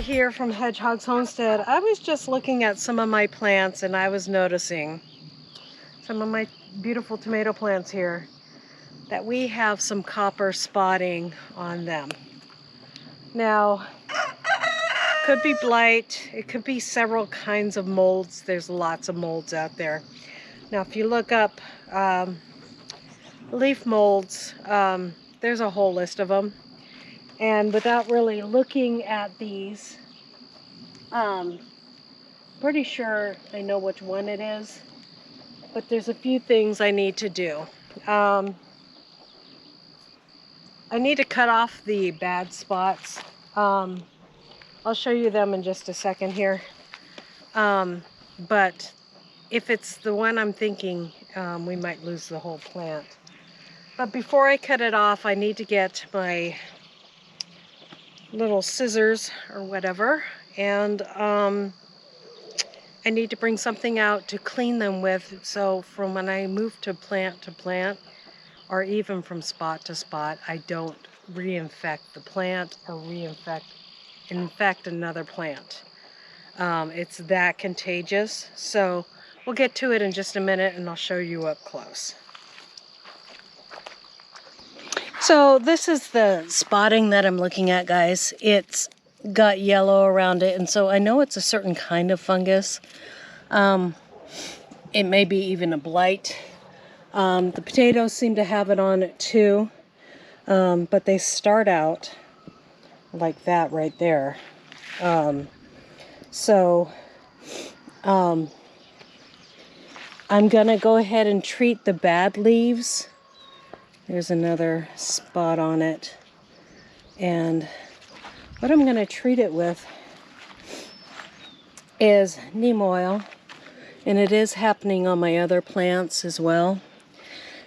here from Hedgehog's Homestead. I was just looking at some of my plants and I was noticing some of my beautiful tomato plants here that we have some copper spotting on them. Now, could be blight, it could be several kinds of molds. There's lots of molds out there. Now if you look up leaf molds, there's a whole list of them. And without really looking at these, pretty sure I know which one it is, but there's a few things I need to do. I need to cut off the bad spots. I'll show you them in just a second here. But if it's the one I'm thinking, we might lose the whole plant. But before I cut it off, I need to get my little scissors or whatever, and I need to bring something out to clean them with, so from when I move to plant, or even from spot to spot, I don't reinfect the plant or infect another plant. It's that contagious. So we'll get to it in just a minute and I'll show you up close. So this is the spotting that I'm looking at, guys. It's got yellow around it, and so I know it's a certain kind of fungus. It may be even a blight. The potatoes seem to have it on it too, but they start out like that right there. I'm gonna go ahead and treat the bad leaves. There's another spot on it. And what I'm going to treat it with is neem oil. And it is happening on my other plants as well.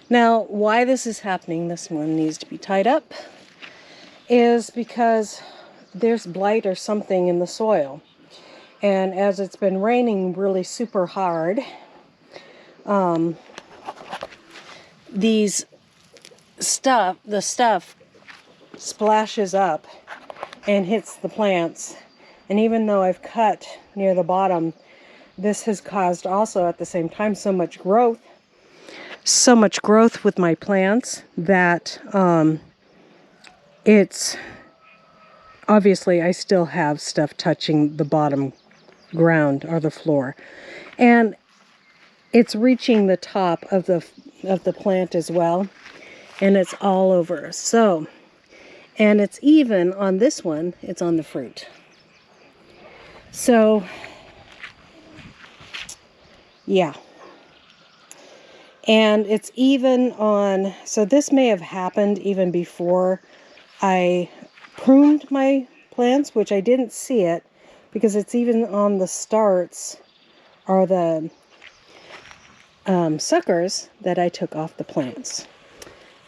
Now, why this is happening, this one needs to be tied up, is because there's blight or something in the soil. And as it's been raining really super hard, the stuff splashes up and hits the plants. And even though I've cut near the bottom, this has caused also at the same time so much growth with my plants that it's obviously I still have stuff touching the bottom ground or the floor, and it's reaching the top of the plant as well. And it's all over. So, and it's even on this one, it's on the fruit. So, yeah. And it's even on, so this may have happened even before I pruned my plants, which I didn't see it because it's even on the starts or the suckers that I took off the plants.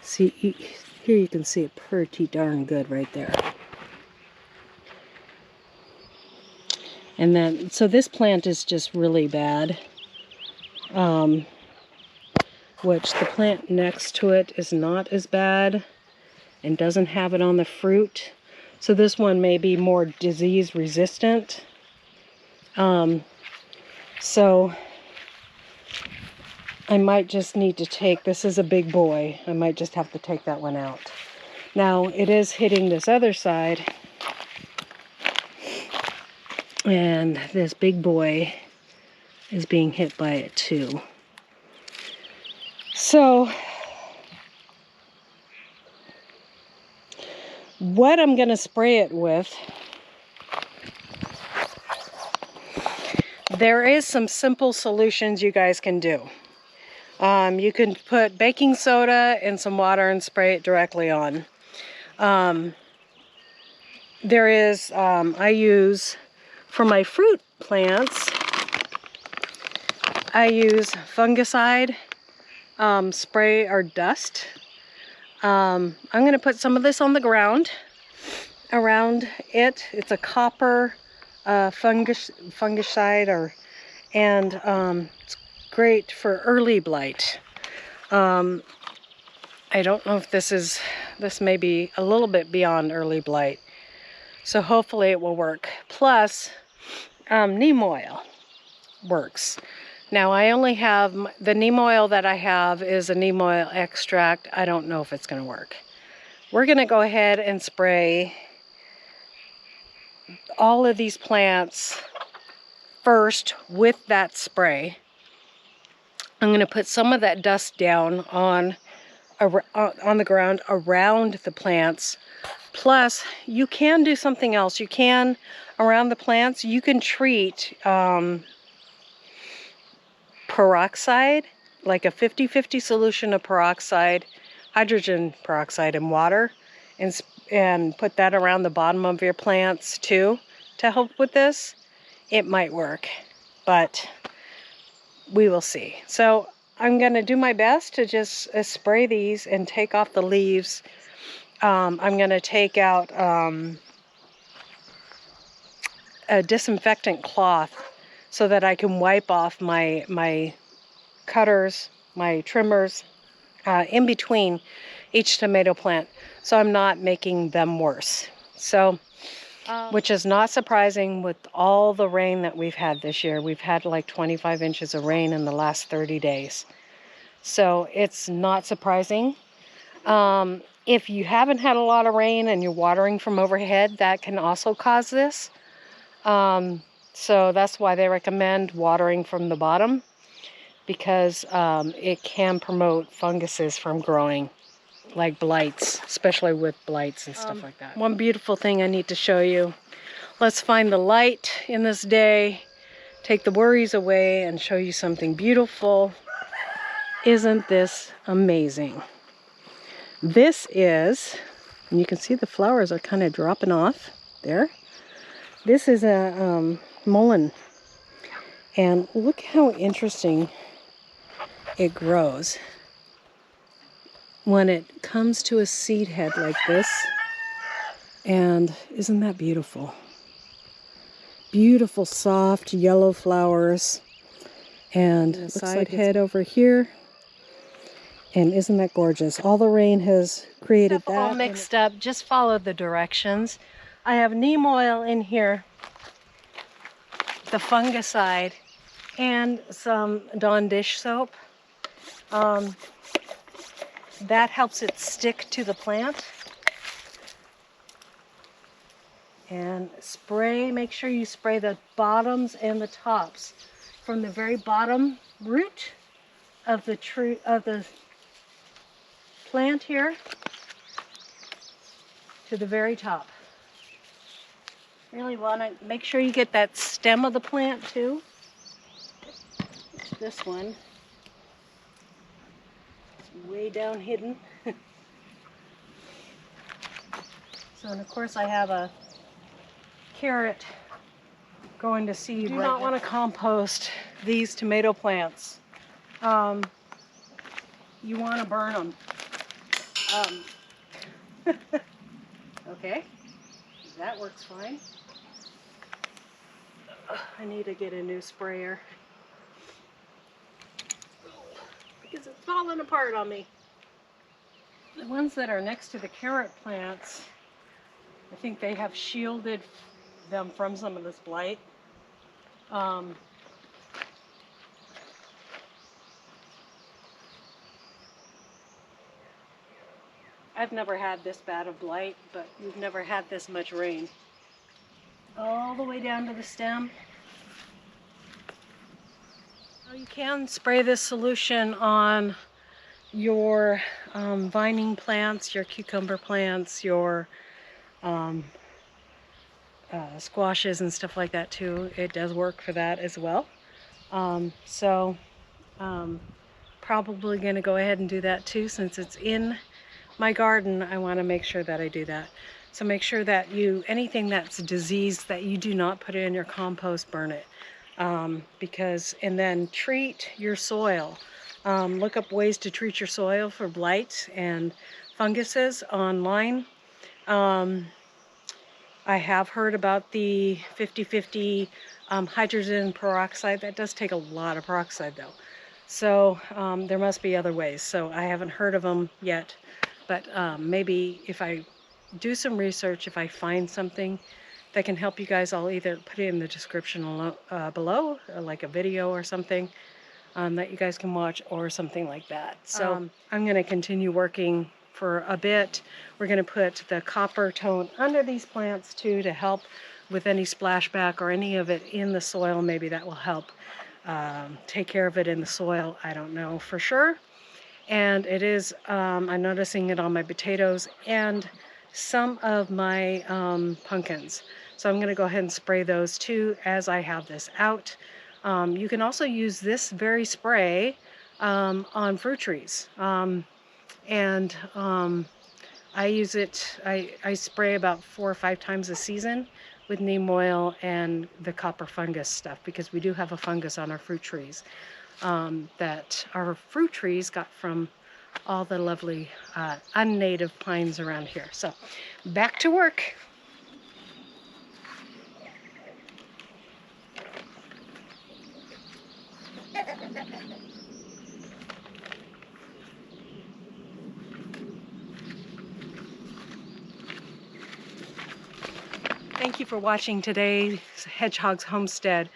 See, here you can see it pretty darn good right there. And then, so this plant is just really bad. Which the plant next to it is not as bad and doesn't have it on the fruit. So this one may be more disease resistant. So I might just need to take, this is a big boy, I might just have to take that one out. Now it is hitting this other side, and this big boy is being hit by it too. So what I'm going to spray it with, there is some simple solutions you guys can do. You can put baking soda and some water and spray it directly on. There is, I use, for my fruit plants, I use fungicide, spray or dust. I'm going to put some of this on the ground around it. It's a copper fungicide, and it's great for early blight. I don't know if this may be a little bit beyond early blight. So hopefully it will work. Plus, neem oil works. Now I only have, the neem oil that I have is a neem oil extract. I don't know if it's going to work. We're going to go ahead and spray all of these plants first with that spray. I'm going to put some of that dust down on the ground around the plants. Plus, you can do something else. You can, around the plants, you can treat peroxide, like a 50-50 solution of peroxide, hydrogen peroxide and water, and put that around the bottom of your plants too to help with this. It might work, but we will see. So I'm going to do my best to just spray these and take off the leaves. I'm going to take out a disinfectant cloth so that I can wipe off my cutters, my trimmers, in between each tomato plant, so I'm not making them worse. So, which is not surprising with all the rain that we've had this year. We've had like 25 inches of rain in the last 30 days. So it's not surprising. If you haven't had a lot of rain and you're watering from overhead, that can also cause this. So that's why they recommend watering from the bottom, because it can promote funguses from growing, like blights, especially with blights and stuff like that. One beautiful thing I need to show you. Let's find the light in this day, take the worries away, and show you something beautiful. Isn't this amazing? This is, and you can see the flowers are kind of dropping off there. This is a mullein, and look how interesting it grows when it comes to a seed head like this. And isn't that beautiful? Beautiful, soft yellow flowers, and the side head over here. And isn't that gorgeous? All the rain has created that. All mixed up. Just follow the directions. I have neem oil in here, the fungicide, and some Dawn dish soap. That helps it stick to the plant. And spray, make sure you spray the bottoms and the tops, from the very bottom root of the tree, of the plant here, to the very top. Really want to make sure you get that stem of the plant too. This one is way down hidden. So, and of course I have a carrot going to seed. Do not want to compost these tomato plants. You want to burn them. Okay, that works fine. I need to get a new sprayer because it's falling apart on me. The ones that are next to the carrot plants, I think they have shielded them from some of this blight. I've never had this bad of blight, but we've never had this much rain. All the way down to the stem. So you can spray this solution on your vining plants, your cucumber plants, your squashes and stuff like that too. It does work for that as well. Probably going to go ahead and do that too, since it's in my garden. I want to make sure that I do that. So make sure that anything that's diseased, that you do not put it in your compost, burn it. And then treat your soil. Look up ways to treat your soil for blight and funguses online. I have heard about the 50-50 hydrogen peroxide. That does take a lot of peroxide though. So there must be other ways. So I haven't heard of them yet, but maybe if I do some research. If I find something that can help you guys, I'll either put it in the description below, like a video or something that you guys can watch or something like that. So I'm going to continue working for a bit. We're going to put the copper tone under these plants too to help with any splashback or any of it in the soil. Maybe that will help take care of it in the soil. I don't know for sure. And it is, I'm noticing it on my potatoes and some of my pumpkins. So I'm going to go ahead and spray those too as I have this out. You can also use this very spray on fruit trees. I use it, I spray about 4 or 5 times a season with neem oil and the copper fungus stuff, because we do have a fungus on our fruit trees that our fruit trees got from all the lovely unnative pines around here. So back to work. Thank you for watching today's Hedgehog's Homestead.